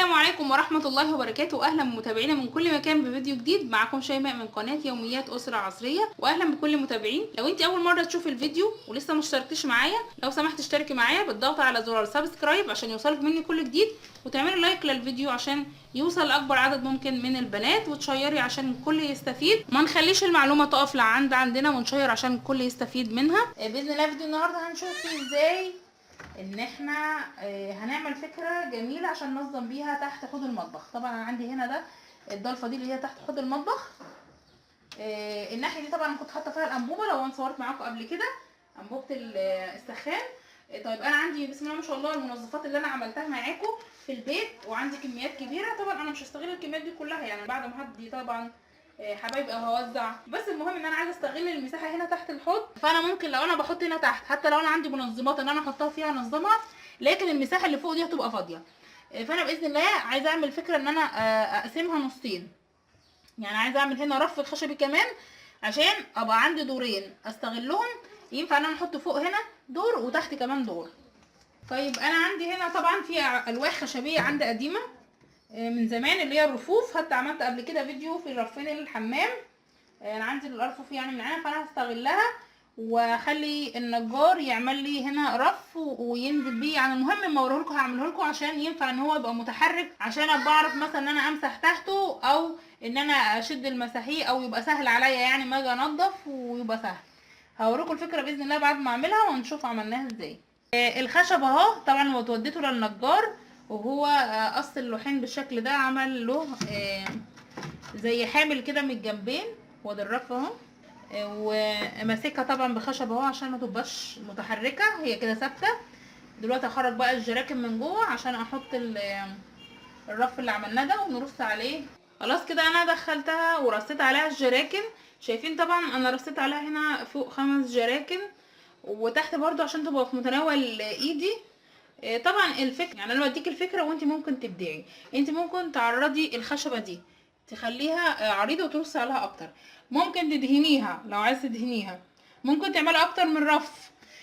السلام عليكم ورحمة الله وبركاته. أهلا بمتابعينا من كل مكان بفيديو جديد. معكم شيماء من قناة يوميات أسرة عصرية، وأهلا بكل المتابعين. لو انت أول مرة تشوف الفيديو ولسه مشتركتش معايا، لو سمحت اشتركي معايا بالضغط على زرار سبسكرايب عشان يوصلك مني كل جديد، وتعملي لايك للفيديو عشان يوصل لأكبر عدد ممكن من البنات، وتشيري عشان الكل يستفيد. ما نخليش المعلومة تقف عندنا، ونشير عشان الكل يستفيد منها. بإذن الله فيديو النهاردة هنشوف فيه ازاي ان احنا هنعمل فكره جميله عشان ننظم بيها تحت حوض المطبخ. طبعا انا عندي هنا ده الضلفه دي اللي هي تحت حوض المطبخ. الناحيه دي طبعا كنت حاطه فيها الانبوبه، لو انا صورت معاكم قبل كده انبوبه السخان. طيب انا عندي بسم الله ما شاء الله المنظفات اللي انا عملتها معاكم في البيت، وعندي كميات كبيره. طبعا انا مش هستغل الكميات دي كلها، يعني بعد ما هدي طبعا حبايب او هوزع، بس المهم ان انا عايزه استغل المساحه هنا تحت الحوض. فانا ممكن لو انا بحط هنا تحت، حتى لو انا عندي منظمات ان انا احطها فيها انظمها، لكن المساحه اللي فوق دي هتبقى فاضيه. فانا باذن الله عايزه اعمل فكره ان انا اقسمها نصين، يعني عايزه اعمل هنا رف خشبي كمان عشان ابقى عندي دورين استغلهم. ينفع ان انا احط فوق هنا دور وتحت كمان دور. طيب انا عندي هنا طبعا في الواح خشبيه عندي قديمه من زمان، اللي هي الرفوف. حتى عملت قبل كده فيديو في رفين الحمام. انا عندي الرفوف يعني من هنا، فانا هستغلها واخلي النجار يعمل لي هنا رف وينزل بيه. يعني المهم ما اوريه لكم، هعمله لكم عشان ينفع ان هو يبقى متحرك، عشان ابقى اعرف مثلا ان انا امسح تحته، او ان انا اشد المساحيق، او يبقى سهل عليا يعني ما اجي انضف ويبقى سهل. هوريكم الفكره باذن الله بعد ما اعملها ونشوف عملناها ازاي. الخشب اهو طبعا هو وديته للنجار، وهو قص اللوحين بالشكل ده، عمل له زي حامل كده من الجنبين، وادي الرف اهو، وماسكها طبعا بخشب اهو عشان ما تبقاش متحركه، هي كده ثابته. دلوقتي هخرج بقى الجراكن من جوه عشان احط الرف اللي عملناه ده ونرص عليه. خلاص كده انا دخلتها ورصيت عليها الجراكن. شايفين طبعا انا رصيت عليها هنا فوق 5 جراكن، وتحت برضو عشان تبقى في متناول ايدي. طبعا الفكره يعني انا بديك الفكره وانت ممكن تبدعي. انت ممكن تعرضي الخشبه دي تخليها عريضه وترصي عليها اكتر، ممكن تدهنيها لو عايزه تدهنيها، ممكن تعملي اكتر من رف.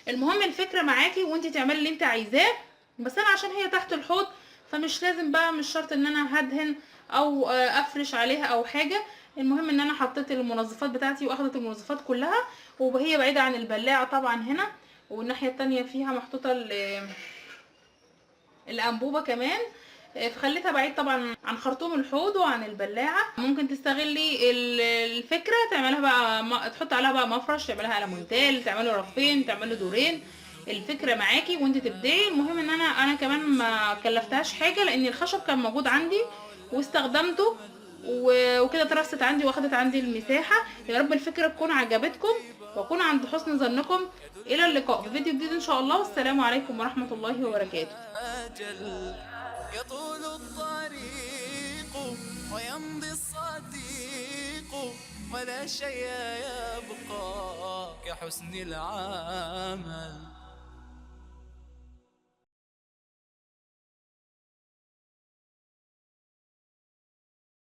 المهم الفكره معاكي وانت تعملي اللي انت عايزاه. بس انا عشان هي تحت الحوض فمش لازم بقى، مش شرط ان انا هدهن او افرش عليها او حاجه. المهم ان انا حطيت المنظفات بتاعتي واخدت المنظفات كلها، وهي بعيده عن البلاعه طبعا هنا، والناحيه التانية فيها محطوطه الانبوبه كمان. فخليتها بعيد طبعا عن خرطوم الحوض وعن البلاعه. ممكن تستغلي الفكره تعملها بقى، تحط عليها بقى مفرش، تعملها المونتال، تعملي رفين، تعملي دورين. الفكره معاكي وانت تبدعي. المهم ان انا كمان ما كلفتهاش حاجه، لان الخشب كان موجود عندي واستخدمته وكده اترست عندي واخدت عندي المساحه. يا رب الفكره تكون عجبتكم واكون عند حسن ظنكم. الى اللقاء في فيديو جديد ان شاء الله، والسلام عليكم ورحمه الله وبركاته. يطول الطريق ويمضي الصديق، ولا شيء يبقى كحسن العمل.